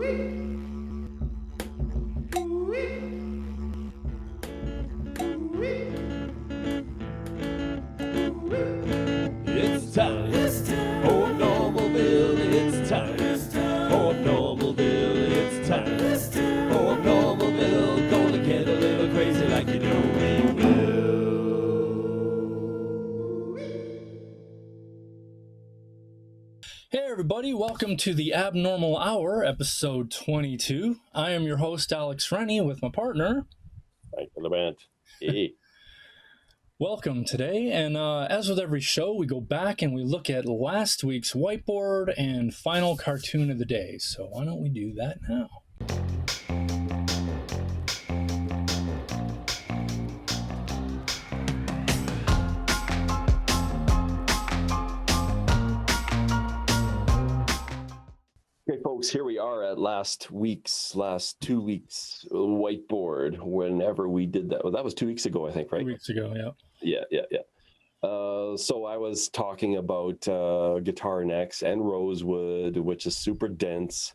It's time. Oh, Normalville, it's time. Oh, Normalville, it's time. Oh, Normalville, gonna get a little crazy like you know we will. Hey everybody, welcome to the Abnormal Hour, episode 22. I am your host, Alex Rennie, with my partner. Right for the band. Hey. Welcome today, and as with every show, we go back and we look at last week's whiteboard and final cartoon of the day. So why don't we do that now? Okay, folks, here we are at last 2 weeks whiteboard. Whenever we did that, well, that was 2 weeks ago, I think, right? 2 weeks ago, yeah. Yeah. So I was talking about guitar necks and rosewood, which is super dense.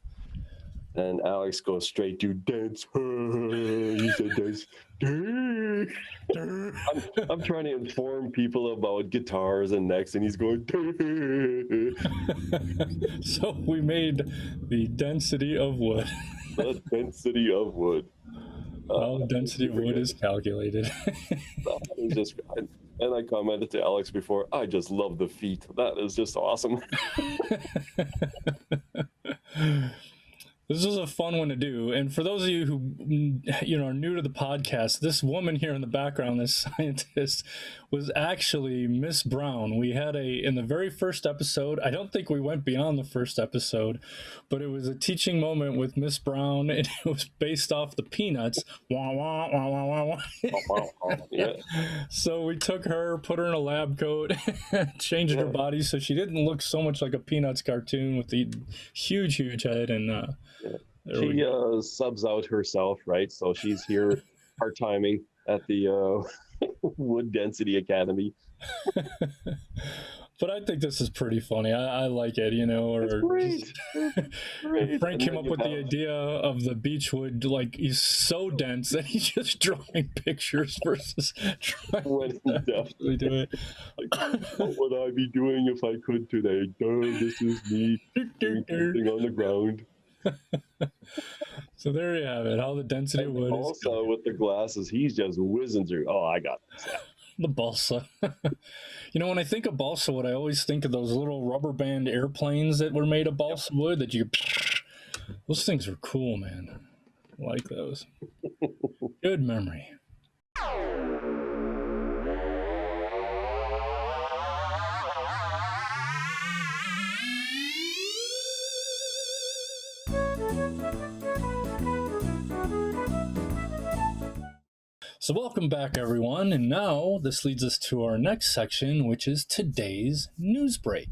And Alex goes straight to dense. He said dense. I'm trying to inform people about guitars and necks, and he's going. So we made the density of wood. The density of wood. Well, the density of wood is calculated. That is just, and I commented to Alex before, I just love the feet. That is just awesome. This was a fun one to do. And for those of you who are new to the podcast, this woman here in the background, this scientist, was actually Miss Brown. We had in the very first episode, I don't think we went beyond the first episode, but it was a teaching moment with Miss Brown, and it was based off the Peanuts. Wah, wah, wah, wah, wah, wah. Yeah. So we took her, put her in a lab coat, changed her body so she didn't look so much like a Peanuts cartoon with the huge head. And she subs out herself, right? So she's here part-timing at the Wood Density Academy. But I think this is pretty funny. I like it, It's great. Great. Frank came up with the idea of the beechwood, like he's so dense that he's just drawing pictures versus trying to actually do it. Like, what would I be doing if I could today? This is me doing something on the ground. So there you have it, how the density of wood also, is. Also, with the glasses, he's just whizzing through. Oh, I got this. The balsa. When I think of balsa wood, I always think of those little rubber band airplanes that were made of balsa wood that you. Those things were cool, man. I like those. Good memory. So welcome back, everyone, and now this leads us to our next section, which is today's news break.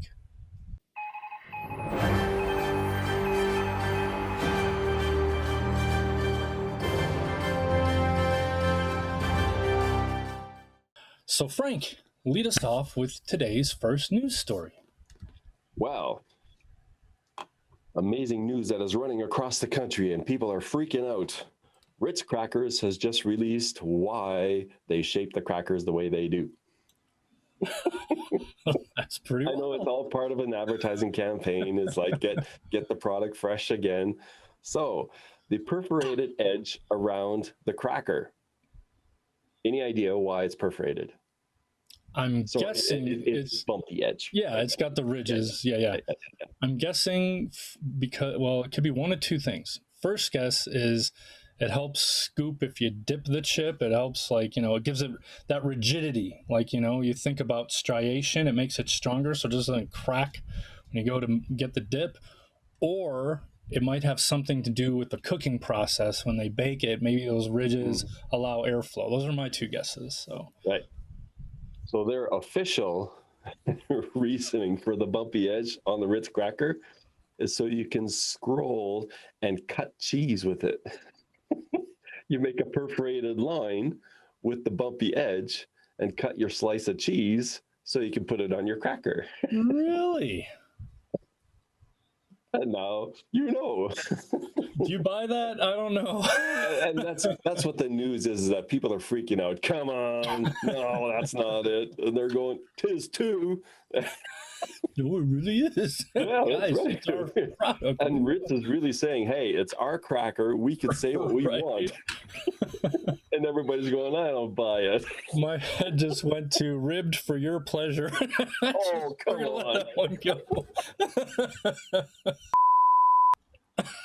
So Frank, lead us off with today's first news story. Wow. Amazing news that is running across the country and people are freaking out. Ritz Crackers has just released why they shape the crackers the way they do. That's pretty I know it's all part of an advertising campaign. It's like get the product fresh again. So the perforated edge around the cracker. Any idea why it's perforated? I'm guessing it's bumpy edge. Yeah, it's got the ridges. Yeah. I'm guessing because, well, it could be one of two things. First guess is it helps scoop if you dip the chip. It helps, it gives it that rigidity. You think about striation, it makes it stronger so it doesn't crack when you go to get the dip. Or it might have something to do with the cooking process. When they bake it, maybe those ridges allow airflow. Those are my two guesses. So right. So their official reasoning for the bumpy edge on the Ritz cracker is so you can scroll and cut cheese with it. You make a perforated line with the bumpy edge and cut your slice of cheese so you can put it on your cracker. Really? And now you know. Do you buy that? I don't know. And that's what the news is that people are freaking out. Come on, no, that's not it. And they're going, "'Tis too." No, it really is. Yeah, that's Guys, right. it's our product. And Ritz is really saying, "Hey, it's our cracker. We can say what we Right. want." And everybody's going, "I don't buy it." My head just went to ribbed for your pleasure. Oh, come We're gonna on. let that one go.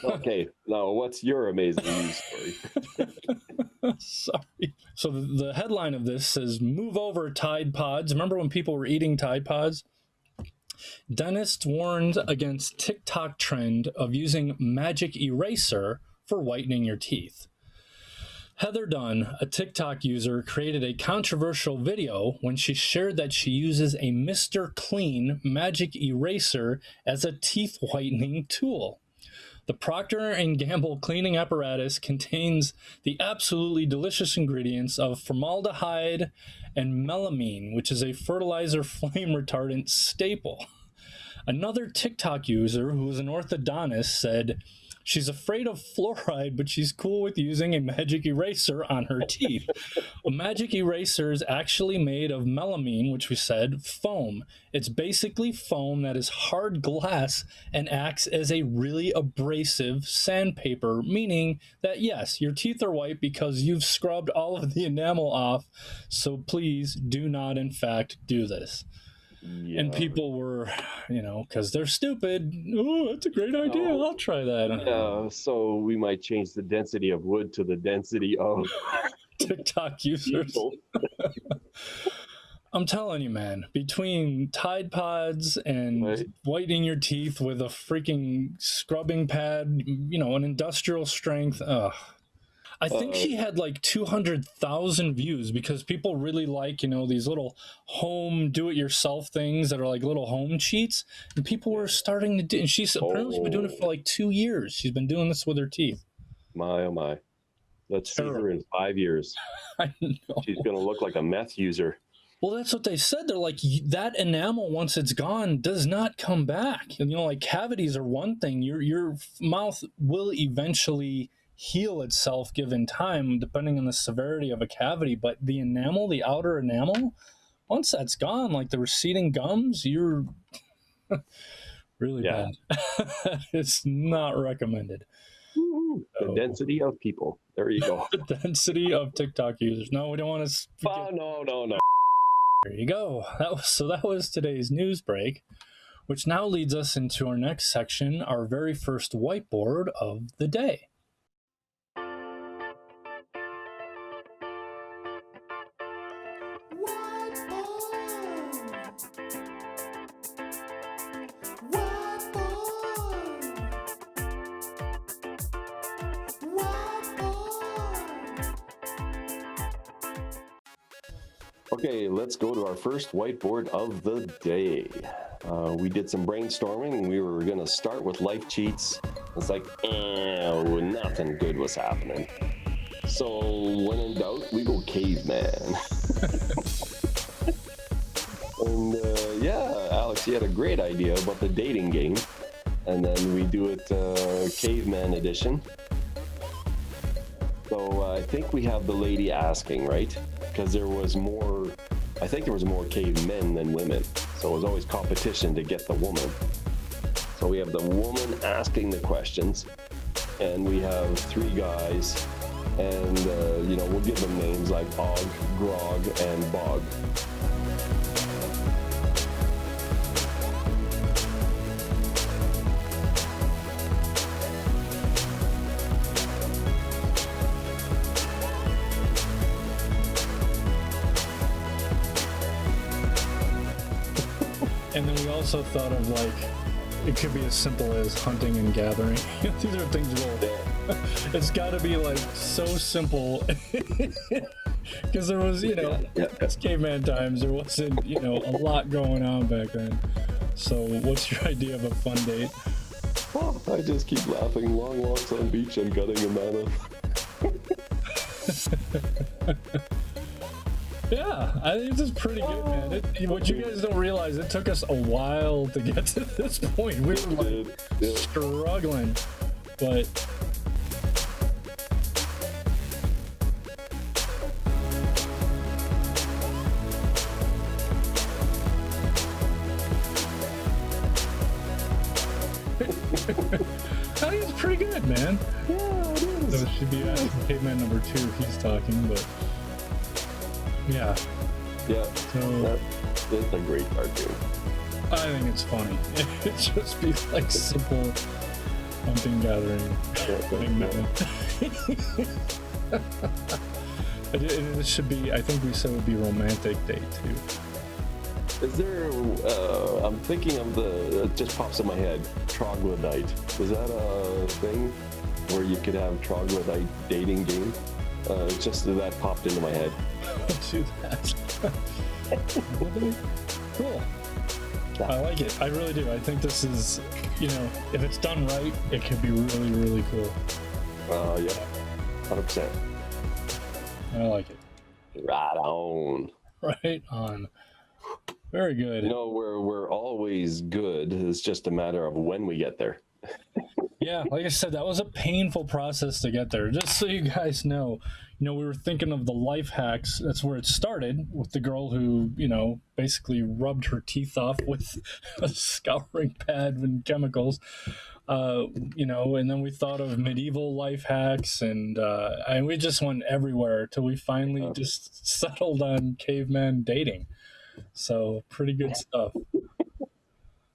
Okay, now what's your amazing news story? Sorry. So the headline of this says, "Move over Tide Pods." Remember when people were eating Tide Pods? Dentists warned against TikTok trend of using magic eraser for whitening your teeth. Heather Dunn, a TikTok user, created a controversial video when she shared that she uses a Mr. Clean magic eraser as a teeth whitening tool. The Procter & Gamble cleaning apparatus contains the absolutely delicious ingredients of formaldehyde and melamine, which is a fertilizer flame retardant staple. Another TikTok user, who is an orthodontist, said she's afraid of fluoride, but she's cool with using a magic eraser on her teeth. A magic eraser is actually made of melamine, which we said, foam. It's basically foam that is hard glass and acts as a really abrasive sandpaper, meaning that yes, your teeth are white because you've scrubbed all of the enamel off, so please do not in fact do this. Yeah. And people were, because they're stupid. Oh, that's a great idea. I'll try that. Yeah, so we might change the density of wood to the density of TikTok users. I'm telling you, man, between Tide Pods and whitening your teeth with a freaking scrubbing pad, an industrial strength, I think she had like 200,000 views because people really like, these little home do-it-yourself things that are like little home cheats. And people were starting to do, and she's apparently been doing it for like 2 years. She's been doing this with her teeth. My, oh my. Let's see her in 5 years. I know. She's going to look like a meth user. Well, that's what they said. They're like, that enamel, once it's gone, does not come back. And, like cavities are one thing. Your mouth will eventually heal itself given time, depending on the severity of a cavity. But the enamel, the outer enamel, once that's gone, like the receding gums, you're really bad. It's not recommended. The density of people. There you go. The density of TikTok users. No, we don't want to. No. There you go. That was today's news break, which now leads us into our next section, our very first whiteboard of the day. Okay, let's go to our first whiteboard of the day. We did some brainstorming. We were going to start with life cheats. It's like, nothing good was happening. So when in doubt, we go caveman. And Alex, you had a great idea about the dating game. And then we do it caveman edition. So I think we have the lady asking, right? Because there was more cavemen than women. So it was always competition to get the woman. So we have the woman asking the questions, and we have 3 guys, and we'll give them names like Og, Grog, and Bog. And then we also thought of it could be as simple as hunting and gathering. These are things it's got to be so simple. Because there was, it's caveman times. There wasn't, a lot going on back then. So what's your idea of a fun date? Oh, I just keep laughing. Long walks on beach and gutting a mammoth. Yeah, I think this is pretty good, man. What you guys don't realize, it took us a while to get to this point. We were like struggling, but I think it's pretty good, man. Yeah, it is. So it should be caveman number 2 if he's talking, but yeah. Yeah, So it's a great cartoon. I think it's funny. It just be like simple hunting, gathering, thing, man. It should be. I think we said it would be romantic day too. Is there? I'm thinking of it just pops in my head. Troglodyte. Is that a thing where you could have troglodyte dating game? Just that popped into my head. Do that. Cool. I like it. I really do. I think this is, if it's done right, it could be really, really cool. Yeah, 100%. I like it. Right on. Right on. Very good. We're always good. It's just a matter of when we get there. Yeah, like I said, that was a painful process to get there. Just so you guys know, we were thinking of the life hacks. That's where it started with the girl who, basically rubbed her teeth off with a scouring pad and chemicals. And then we thought of medieval life hacks, and we just went everywhere till we finally just settled on caveman dating. So pretty good stuff.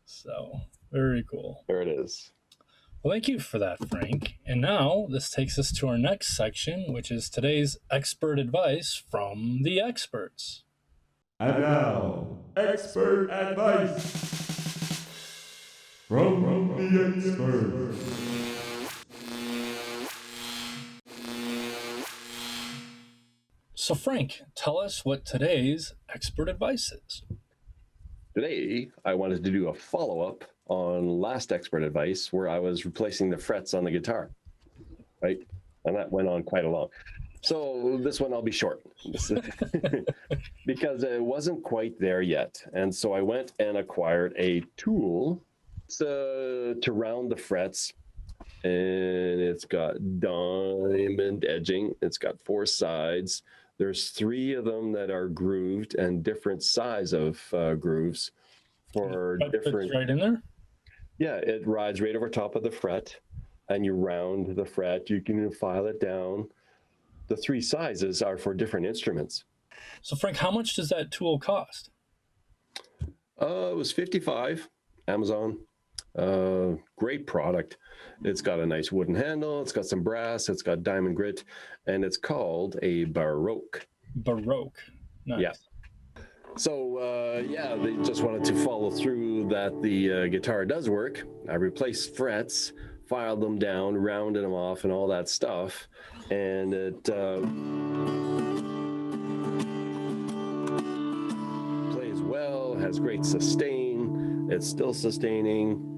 So very cool. There it is. Well, thank you for that, Frank. And now this takes us to our next section, which is today's expert advice from the experts. And now, expert advice from the experts. So, Frank, tell us what today's expert advice is. Today, I wanted to do a follow-up on last expert advice where I was replacing the frets on the guitar, right? And that went on quite a long. So this one I'll be short because it wasn't quite there yet. And so I went and acquired a tool to round the frets, and it's got diamond edging. It's got 4 sides. There's 3 of them that are grooved and different size of grooves for different. Right in there? Yeah, it rides right over top of the fret, and you round the fret. You can file it down. The 3 sizes are for different instruments. So, Frank, how much does that tool cost? It was $55, Amazon. Great product. It's got a nice wooden handle. It's got some brass. It's got diamond grit, and it's called a Baroque. Baroque. Nice. Yeah. So, they just wanted to follow through that the guitar does work. I replaced frets, filed them down, rounded them off, and all that stuff. And it plays well, has great sustain. It's still sustaining.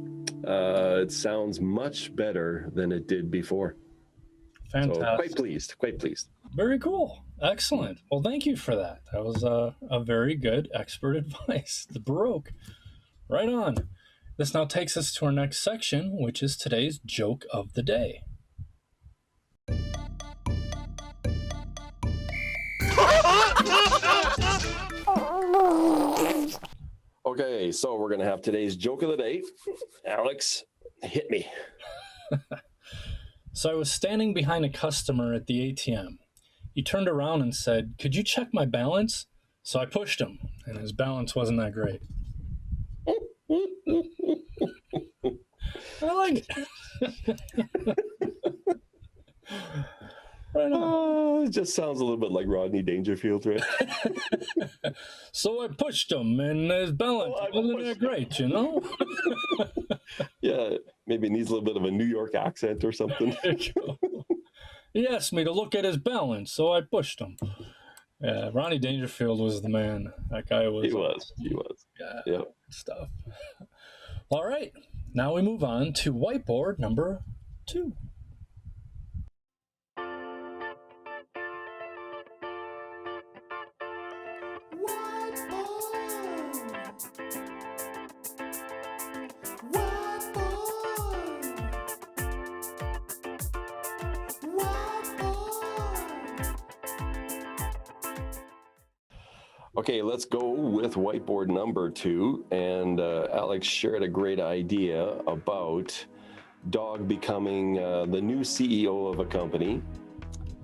It sounds much better than it did before. Fantastic. So quite pleased. Very cool. Excellent. Well, thank you for that. That was a very good expert advice. The Baroque. Right on. This now takes us to our next section, which is today's joke of the day. Okay, so we're going to have today's joke of the day. Alex, hit me. So I was standing behind a customer at the ATM. He turned around and said, "Could you check my balance?" So I pushed him, and his balance wasn't that great. I like it. Right on. It just sounds a little bit like Rodney Dangerfield, right? So I pushed him, and his balance wasn't that great, Yeah, maybe it needs a little bit of a New York accent or something. He asked me to look at his balance, so I pushed him. Yeah, Ronnie Dangerfield was the man. That guy was. He was. Yeah, Yep. good stuff. All right, now we move on to whiteboard number 2. Okay, let's go with whiteboard number 2. And Alex shared a great idea about dog becoming the new CEO of a company.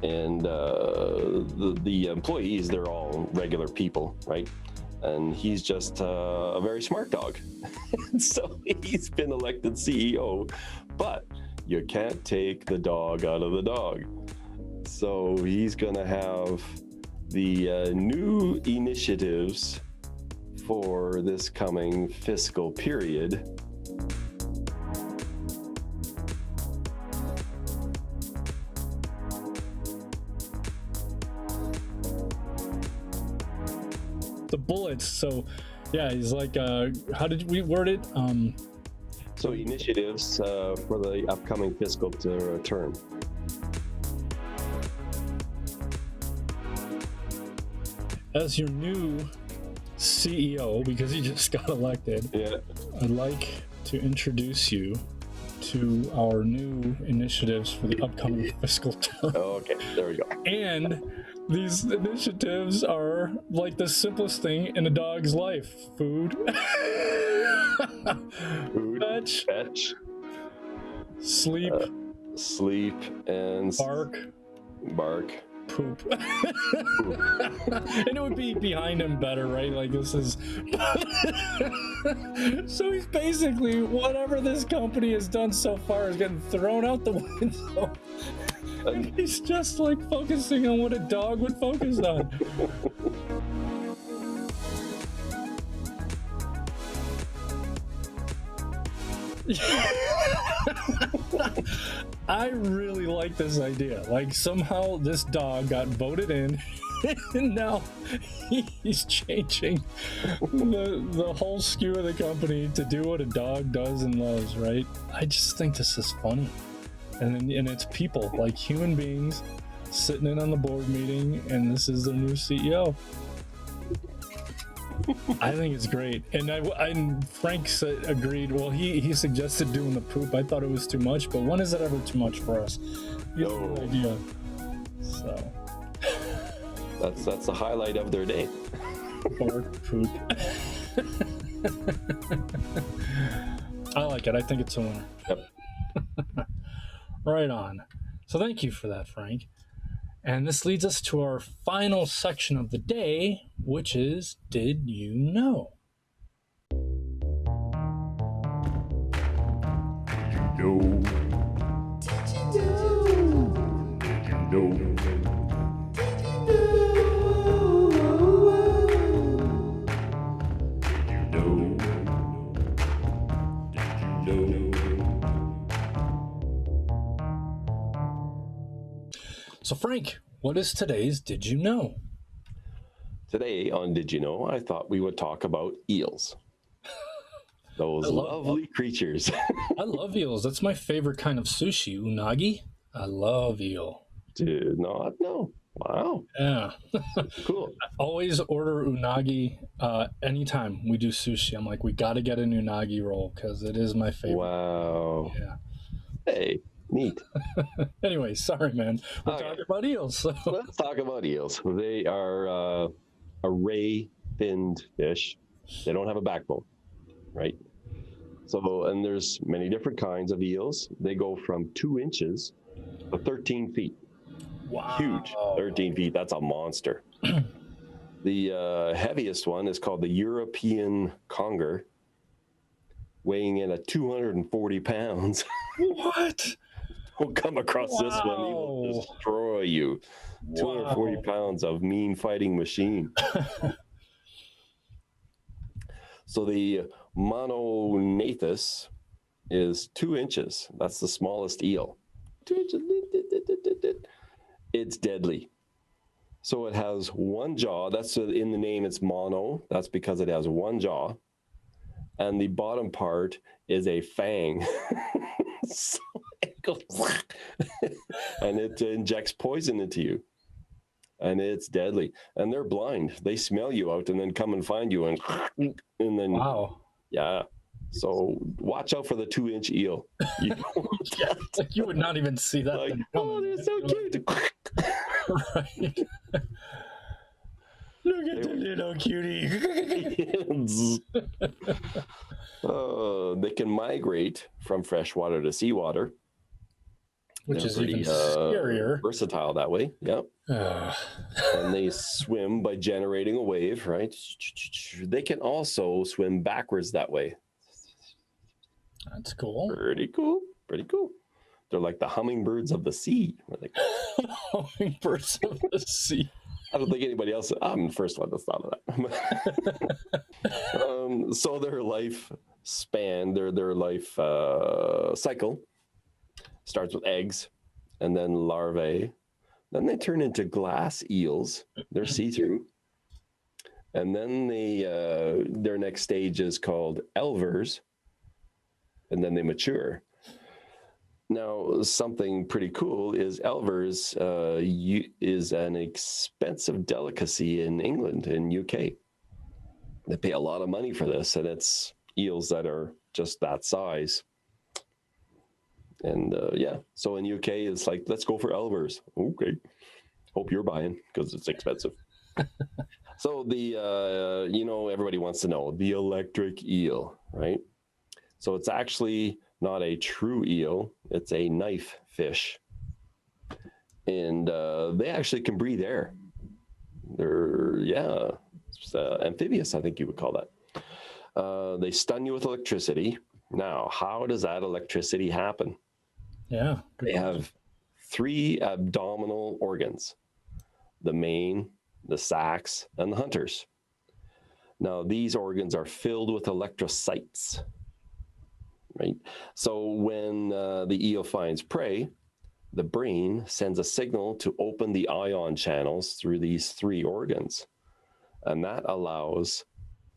And the employees, they're all regular people, right? And he's just a very smart dog. So he's been elected CEO, but you can't take the dog out of the dog. So he's going to have the new initiatives for this coming fiscal period. The bullets. So yeah, he's like, how did we word it? So initiatives for the upcoming fiscal term. As your new CEO, because he just got elected, Yeah. I'd like to introduce you to our new initiatives for the upcoming fiscal term. Okay, there we go. And these initiatives are like the simplest thing in a dog's life: food, Food, fetch, sleep, sleep, and bark. Poop. And it would be behind him better, right? Like, this is so he's basically, whatever this company has done so far is getting thrown out the window. And he's just like focusing on what a dog would focus on. I really like this idea. Like, somehow this dog got voted in, and now he's changing the whole skew of the company to do what a dog does and loves, right? I just think this is funny. And it's people, like human beings, sitting in on the board meeting, and this is their new CEO. I think it's great, and Frank agreed. Well, he suggested doing the poop. I thought it was too much, but when is it ever too much for us? No idea. So that's the highlight of their day. Or poop. I like it. I think it's a winner. Yep. Right on. So thank you for that, Frank. And this leads us to our final section of the day, which is, Did You Know? Did you know? Did you know? Did you know? Did you know? Did you know? So, Frank, what is today's Did You Know? Today on Did You Know, I thought we would talk about eels. Those lovely creatures. I love eels. That's my favorite kind of sushi, unagi. I love eel. Did not know. Wow. Yeah. Cool. I always order unagi anytime we do sushi. I'm like, we got to get an unagi roll because it is my favorite. Wow. Yeah. Hey, neat. Anyway, sorry, man. We're talking about eels. So. Let's talk about eels. They are a ray-finned fish. They don't have a backbone, right? So, and there's many different kinds of eels. They go from 2 inches to 13 feet. Wow. Huge. 13 feet. That's a monster. The heaviest one is called the European conger, weighing in at 240 pounds. What? We'll come across this one. He will destroy you. 240 pounds of mean fighting machine. So the Monognathus is 2 inches. That's the smallest eel. 2 inches. It's deadly. So it has one jaw. That's in the name. It's mono. That's because it has one jaw. And the bottom part is a fang. So it goes and it injects poison into you. And it's deadly. And they're blind. They smell you out and then come and find you and then wow. Yeah. So watch out for the 2-inch eel. You don't want that. Like, you would not even see that. Like, oh, they're so cute. Right. Look Little cutie. They can migrate from freshwater to seawater. Which They're is even scarier. Versatile that way. Yep. And they swim by generating a wave, right? They can also swim backwards that way. That's cool. Pretty cool. Pretty cool. They're like the hummingbirds of the sea. Hummingbirds of the sea. I don't think anybody else. I'm the first one that's thought of that. So their life span, their life cycle starts with eggs, and then larvae. Then they turn into glass eels. They're see-through. And then their next stage is called elvers, and then they mature. Now, something pretty cool is elvers is an expensive delicacy in England and UK. They pay a lot of money for this, and it's eels that are just that size. And so in UK, it's like, let's go for elvers. Okay. Hope you're buying because it's expensive. So everybody wants to know the electric eel, right? So it's actually not a true eel. It's a knife fish. And they actually can breathe air. They're, amphibious, I think you would call that. They stun you with electricity. Now, how does that electricity happen? Yeah. They have 3 abdominal organs: the mane, the sacs, and the hunters. Now, these organs are filled with electrocytes, right? So when the eel finds prey, the brain sends a signal to open the ion channels through these 3 organs, and that allows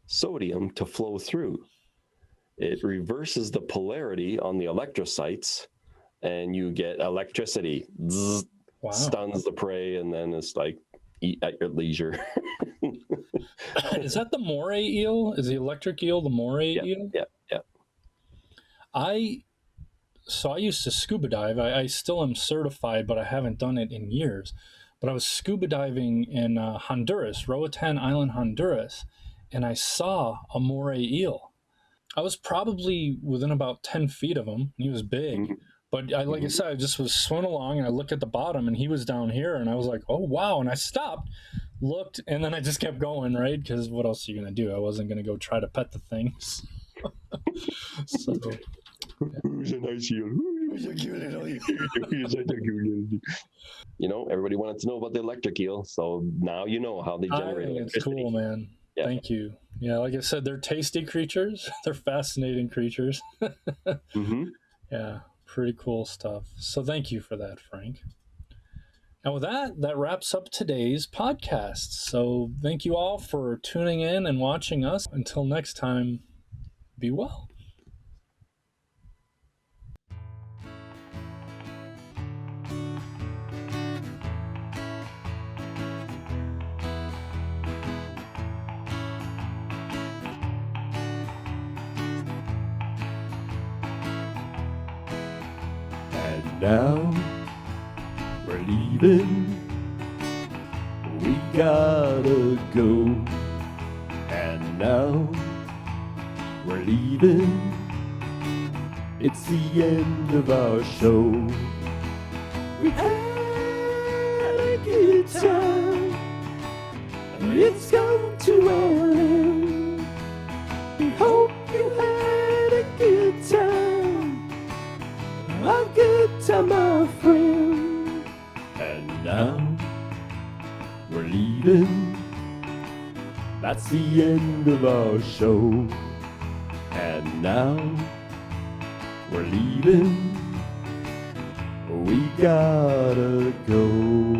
sodium to flow through. It reverses the polarity on the electrocytes, and you get electricity. Zzz, wow. Stuns the prey, and then it's like, eat at your leisure. Is that the moray eel? Is the electric eel the moray eel? Yeah. I used to scuba dive. I still am certified, but I haven't done it in years. But I was scuba diving in Honduras, Roatan Island, Honduras, and I saw a moray eel. I was probably within about 10 feet of him. He was big. Mm-hmm. But like I said, I just was swimming along, and I looked at the bottom, and he was down here, and I was like, oh, wow. And I stopped, looked, and then I just kept going, right? Because what else are you going to do? I wasn't going to go try to pet the things. So, who's a nice eel? Who's a cute little eel? Everybody wanted to know about the electric eel, so now you know how they generate electricity. It's cool, man. Yeah. Thank you. Yeah, like I said, they're tasty creatures. They're fascinating creatures. Mm-hmm. Yeah. Pretty cool stuff. So thank you for that, Frank. And with that wraps up today's podcast. So thank you all for tuning in and watching us. Until next time, be well. Now we're leaving, we gotta go. And now we're leaving, it's the end of our show. We had a good time, it's come to an end. We hope you had a good time, a good time, my friend. And now we're leaving, that's the end of our show. And now we're leaving, we gotta go.